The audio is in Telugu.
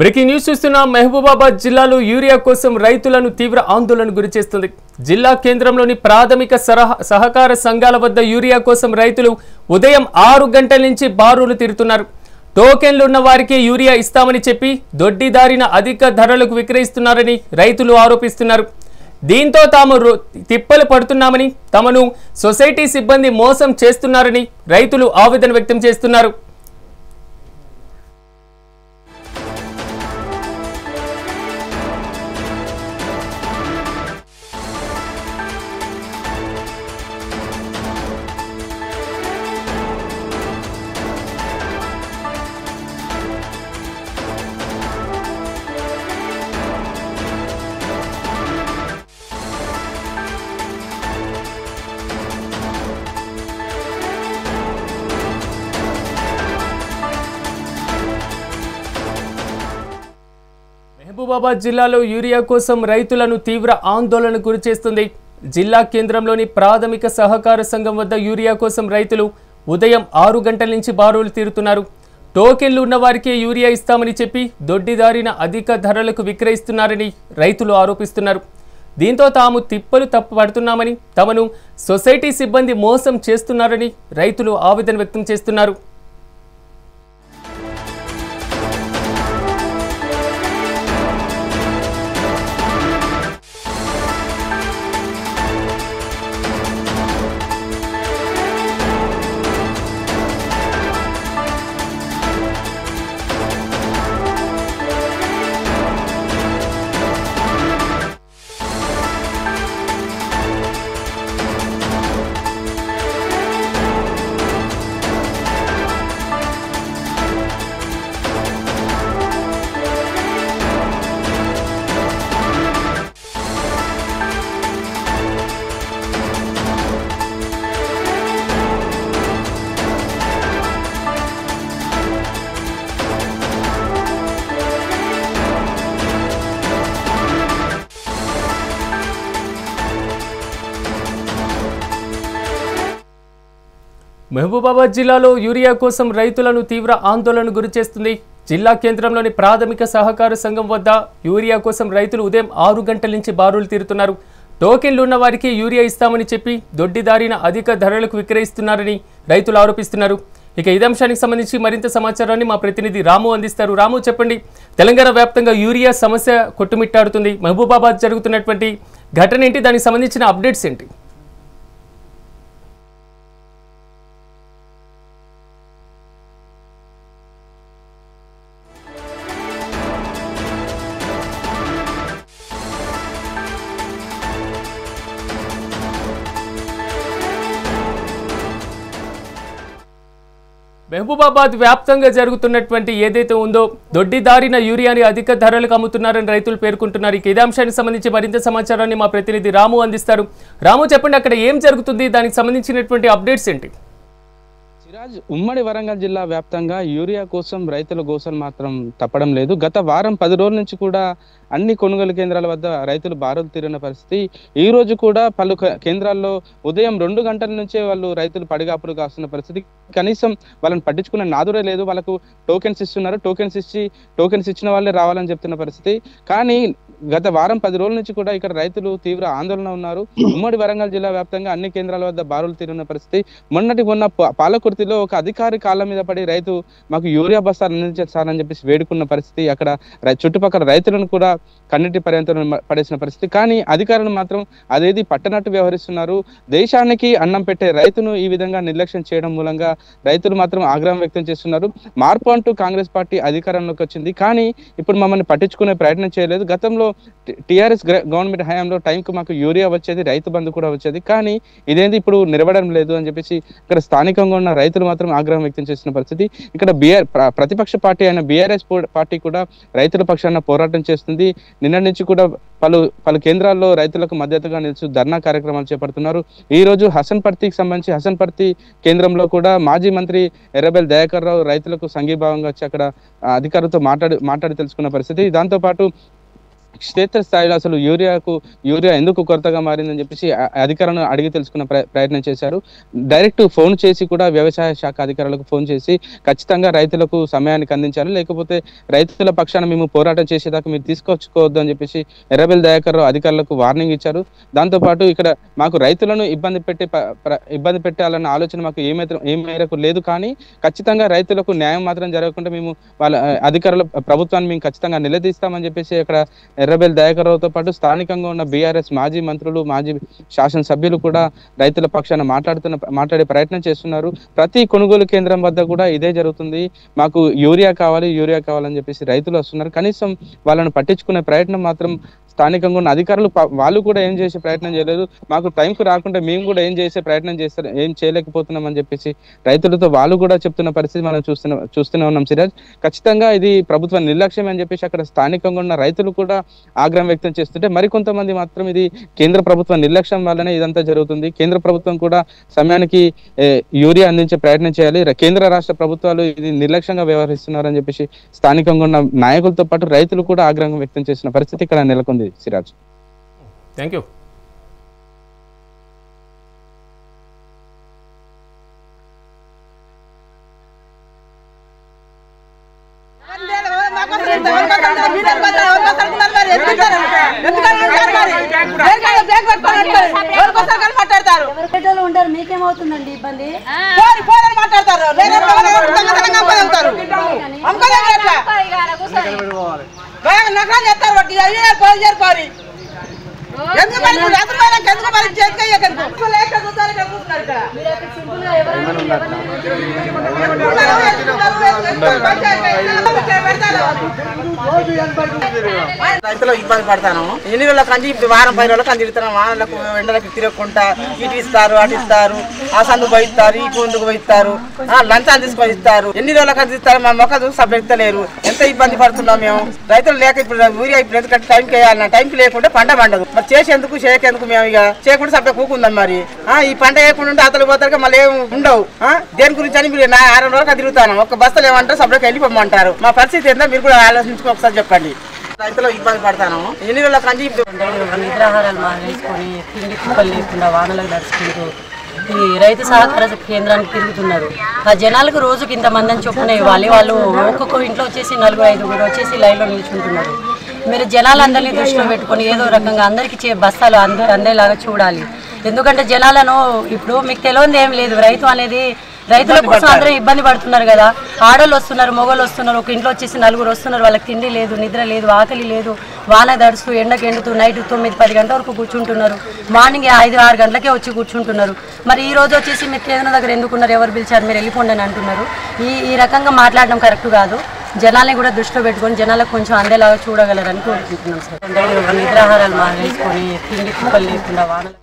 బ్రేకింగ్ న్యూస్ చూస్తున్న మహబూబాబాద్ జిల్లాలో యూరియా కోసం రైతులను తీవ్ర ఆందోళన గురిచేస్తుంది. జిల్లా కేంద్రంలోని ప్రాథమిక సహకార సంఘాల వద్ద యూరియా కోసం రైతులు ఉదయం 6 గంటల నుంచి బారులు తీరుతున్నారు. టోకెన్లు ఉన్న వారికి యూరియా ఇస్తామని చెప్పి దొడ్డిదారిన అధిక ధరలకు విక్రయిస్తున్నారని రైతులు ఆరోపిస్తున్నారు. దీంతో తాము తిప్పలు పడుతున్నామని, తమను సొసైటీ సిబ్బంది మోసం చేస్తున్నారని రైతులు ఆవేదన వ్యక్తం చేస్తున్నారు. మహబూబాబాద్ జిల్లాలో యూరియా కోసం రైతులను తీవ్ర ఆందోళన గురిచేస్తుంది. జిల్లా కేంద్రంలోని ప్రాథమిక సహకార సంఘం వద్ద యూరియా కోసం రైతులు ఉదయం 6 గంటల నుంచి బారులు తీరుతున్నారు. టోకెన్లు ఉన్న వారికి యూరియా ఇస్తామని చెప్పి దొడ్డిదారిన అధిక ధరలకు విక్రయిస్తున్నారని రైతులు ఆరోపిస్తున్నారు. దీంతో తాము తిప్పలు పడుతున్నామని, తమను సొసైటీ సిబ్బంది మోసం చేస్తున్నారని రైతులు ఆవేదన వ్యక్తం చేస్తున్నారు. మహబూబాబాద్ జిల్లాలో యూరియా కోసం రైతులను తీవ్ర ఆందోళన గురిచేస్తుంది. జిల్లా కేంద్రంలోని ప్రాథమిక సహకార సంఘం వద్ద యూరియా కోసం రైతులు ఉదయం 6 గంటల నుంచి బారులు తీరుతున్నారు. టోకెన్లు ఉన్న వారికి యూరియా ఇస్తామని చెప్పి దొడ్డిదారిన అధిక ధరలకు విక్రయిస్తున్నారని రైతులు ఆరోపిస్తున్నారు. ఇక ఈ అంశానికి సంబంధించి మరింత సమాచారాన్ని మా ప్రతినిధి రాము అందిస్తారు. రాము, చెప్పండి, తెలంగాణ వ్యాప్తంగా యూరియా సమస్య కొట్టుమిట్టాడుతుంది. మహబూబాబాద్ జరుగుతున్నటువంటి ఘటన ఏంటి, దానికి సంబంధించిన అప్డేట్స్ ఏంటి? మహబూబాబాద్ వ్యాప్తంగా జరుగుతున్నటువంటి ఏదైతే ఉందో దొడ్డిదారిన యూరియాని అధిక ధరలకు అమ్ముతున్నారని రైతులు పేర్కొంటున్నారు. ఇదే అంశానికి సంబంధించి మరింత సమాచారాన్ని మా ప్రతినిధి రాము అందిస్తారు. రాము, చెప్పండి, అక్కడ ఏం జరుగుతుంది, దానికి సంబంధించినటువంటి అప్డేట్స్ ఏంటి? సిరాజ్, ఉమ్మడి వరంగల్ జిల్లా వ్యాప్తంగా యూరియా కోసం రైతుల గోసలు మాత్రం తప్పడం లేదు. గత వారం 10 రోజుల నుంచి కూడా అన్ని కొనుగోలు కేంద్రాల వద్ద రైతులు బారులు తీరిన పరిస్థితి. ఈ రోజు కూడా పలు కేంద్రాల్లో ఉదయం 2 గంటల నుంచే వాళ్ళు రైతులు పడిగాపులు కాస్తున్న పరిస్థితి. కనీసం వాళ్ళని పట్టించుకునే నాదురే లేదు. వాళ్ళకు టోకెన్స్ ఇస్తున్నారు, టోకెన్స్ ఇచ్చిన వాళ్ళే రావాలని చెప్తున్న పరిస్థితి. కానీ గత వారం 10 రోజుల నుంచి కూడా ఇక్కడ రైతులు తీవ్ర ఆందోళన ఉన్నారు. ఉమ్మడి వరంగల్ జిల్లా వ్యాప్తంగా అన్ని కేంద్రాల వద్ద బారులు తీరిన పరిస్థితి. మొన్న పాలకుర్తిలో ఒక అధికారి కాళ్ళ మీద పడి రైతు మాకు యూరియా బస్తాలు అందించాలని చెప్పేసి వేడుకున్న పరిస్థితి. అక్కడ చుట్టుపక్కల రైతులను కూడా కన్నీటి పర్యంతం పడేసిన పరిస్థితి. కానీ అధికారులు మాత్రం అదేది పట్టనట్టు వ్యవహరిస్తున్నారు. దేశానికి అన్నం పెట్టే రైతును ఈ విధంగా నిర్లక్ష్యం చేయడం మూలంగా రైతులు మాత్రం ఆగ్రహం వ్యక్తం చేస్తున్నారు. మార్పు అంటూ కాంగ్రెస్ పార్టీ అధికారంలోకి వచ్చింది, కానీ ఇప్పుడు మమ్మల్ని పట్టించుకునే ప్రయత్నం చేయలేదు. గతంలో టిఆర్ఎస్ గవర్నమెంట్ హయాంలో టైంకు మాకు యూరియా వచ్చేది, రైతు బంధు కూడా వచ్చేది, కానీ ఇదేంది ఇప్పుడు నిలబడడం లేదు అని చెప్పేసి ఇక్కడ స్థానికంగా ఉన్న రైతులు మాత్రం ఆగ్రహం వ్యక్తం చేసిన పరిస్థితి. ఇక్కడ ప్రతిపక్ష పార్టీ అయిన బీఆర్ఎస్ పార్టీ కూడా రైతుల పక్షాన పోరాటం చేస్తుంది. నిన్న నుంచి కూడా పలు కేంద్రాల్లో రైతులకు మద్దతుగా నిలుచు ధర్నా కార్యక్రమాలు చేపడుతున్నారు. ఈ రోజు హసన్పర్తికి సంబంధించి హసన్పర్తి కేంద్రంలో కూడా మాజీ మంత్రి ఎర్రబెల్లి దయాకర్ రావు రైతులకు సంఘీభావంగా వచ్చి అక్కడ అధికారులతో మాట్లాడి తెలుసుకున్న పరిస్థితి. దాంతో పాటు క్షేత్రస్థాయిలో అసలు యూరియా ఎందుకు కొరతగా మారిందని చెప్పేసి అధికారులను అడిగి తెలుసుకున్న ప్రయత్నం చేశారు. డైరెక్ట్ ఫోన్ చేసి కూడా వ్యవసాయ శాఖ అధికారులకు ఫోన్ చేసి ఖచ్చితంగా రైతులకు సమయానికి అందించాలి, లేకపోతే రైతుల పక్షాన మేము పోరాటం చేసేదాకా మీరు తీసుకొచ్చుకోవద్దు అని చెప్పేసి ఎర్రబెల్లి దయాకర్ రావు అధికారులకు వార్నింగ్ ఇచ్చారు. దాంతోపాటు ఇక్కడ మాకు రైతులను ఇబ్బంది పెట్టాలన్న ఆలోచన మాకు ఏ మేరకు లేదు, కానీ ఖచ్చితంగా రైతులకు న్యాయం మాత్రం జరగకుండా మేము వాళ్ళ అధికారుల ప్రభుత్వాన్ని మేము ఖచ్చితంగా నిలదీస్తామని చెప్పేసి ఇక్కడ ఎర్రబెల్లి దయాకర్ రావుతో పాటు స్థానికంగా ఉన్న బీఆర్ఎస్ మాజీ మంత్రులు, మాజీ శాసనసభ్యులు కూడా రైతుల పక్షాన మాట్లాడే ప్రయత్నం చేస్తున్నారు. ప్రతి కొనుగోలు కేంద్రం వద్ద కూడా ఇదే జరుగుతుంది. మాకు యూరియా కావాలని చెప్పేసి రైతులు వస్తున్నారు. కనీసం వాళ్ళను పట్టించుకునే ప్రయత్నం మాత్రం స్థానికంగా ఉన్న అధికారులు వాళ్ళు కూడా ఏం చేసే ప్రయత్నం చేయలేదు. మాకు టైంకు రాకుండా మేము కూడా ఏం చేయలేకపోతున్నాం అని చెప్పేసి రైతులతో వాళ్ళు కూడా చెప్తున్న పరిస్థితి మనం చూస్తూనే ఉన్నాం. సిరాజ్, ఖచ్చితంగా ఇది ప్రభుత్వ నిర్లక్ష్యం అని చెప్పేసి అక్కడ స్థానికంగా ఉన్న రైతులు కూడా ఆగ్రహం వ్యక్తం చేస్తుంటే, మరికొంతమంది మాత్రం ఇది కేంద్ర ప్రభుత్వ నిర్లక్ష్యం వల్లనే ఇదంతా జరుగుతుంది, కేంద్ర ప్రభుత్వం కూడా సమయానికి యూరియా అందించే ప్రయత్నం చేయాలి, కేంద్ర రాష్ట్ర ప్రభుత్వాలు ఇది నిర్లక్ష్యంగా వ్యవహరిస్తున్నారని చెప్పేసి స్థానికంగా ఉన్న నాయకులతో పాటు రైతులు కూడా ఆగ్రహం వ్యక్తం చేసిన పరిస్థితి ఇక్కడ నెలకొంది. Siraj, thank you. ఉంటారు, మీకేమవుతుందండి ఇబ్బంది? రైతులు ఇబ్బంది పడతాను. ఎన్ని రోజుల కంచి వారం 10 రోజుల కంచి తిరుగుతాను. వానలకు ఎండలకు తిరగకుండా ఇటు ఇస్తారు, అటు ఇస్తారు, ఆ సందుకు పోయిస్తారు, ఈ ముందుకు పోయిస్తారు, లంచాలు తీసుకొని ఇస్తారు. ఎన్ని రోజుల కంచి ఇస్తారు, మా మొక్క చూసి సభ్యతలేరు. ఎంత ఇబ్బంది పడుతున్నాం మేము. రైతులు లేక ఇప్పుడు ఊరియా ఇప్పుడు ఎందుకంటే టైంకి వేయాలన్నా, టైంకి లేకుంటే పంట పండదు. మరి చేసేందుకు చేయకేందుకు మేము ఇక చేయకుండా సభ్య కూకుందాం. మరి ఈ పంట వేయకుండా అతలు పోతారు, మళ్ళీ ఏం ఉండవు. దేని గురించి అని మీరు 6 రోజులకు తిరుగుతాను. ఒక బస్తలు ఏమంటారు, సభ్యకి వెళ్ళిపోమంటారు. మా పరిస్థితి ఏంటో మీరు కూడా ఆలోచించుకో, ఒకసారి చెప్పండి. రైతులు ఇబ్బంది పడతాను. ఎన్ని రోజుల కంచి నిద్రాహారాలు మానేసుకొని తిండి కుప్పలు లేకుండా వానలకు నడుచుకుంటూ ఈ రైతు సహకార కేంద్రానికి తిరుగుతున్నారు. ఆ జనాలకు రోజుకి ఇంతమంది అని చొప్పున ఇవ్వాలి. వాళ్ళు ఒక్కొక్క ఇంట్లో వచ్చేసి 4-5 వచ్చేసి లైన్లో నిల్చుంటున్నారు. మీరు జనాలందరినీ దృష్టిలో పెట్టుకొని ఏదో రకంగా అందరికీ బస్తాలు అందేలాగా చూడాలి. ఎందుకంటే జనాలను ఇప్పుడు మీకు తెలియదు ఏం లేదు. రైతుల కోసం అందరూ ఇబ్బంది పడుతున్నారు కదా. ఆడోళ్ళు వస్తున్నారు, మొగోళ్ళు వస్తున్నారు. ఒక ఇంట్లో వచ్చేసి 4 వస్తున్నారు. వాళ్ళకి తిండి లేదు, నిద్ర లేదు, ఆకలి లేదు. వాన దడుస్తూ ఎండకు ఎండుతూ నైట్ 9-10 గంటల వరకు కూర్చుంటున్నారు. మార్నింగ్ 5-6 గంటలకే వచ్చి కూర్చుంటున్నారు. మరి ఈ రోజు వచ్చేసి మీరు కేంద్రం దగ్గర ఎందుకున్నారు, ఎవరు పిలిచారు, మీరు వెళ్ళిపోండి అని అంటున్నారు. ఈ రకంగా మాట్లాడడం కరెక్ట్ కాదు. జనాల్ని కూడా దృష్టిలో పెట్టుకొని జనాలకు కొంచెం అందేలాగా చూడగలరని కోరుకుంటున్నాం సార్. నిద్రాహారాలు మానేసుకొని తిండి కుప్పలు లేకుండా వానలు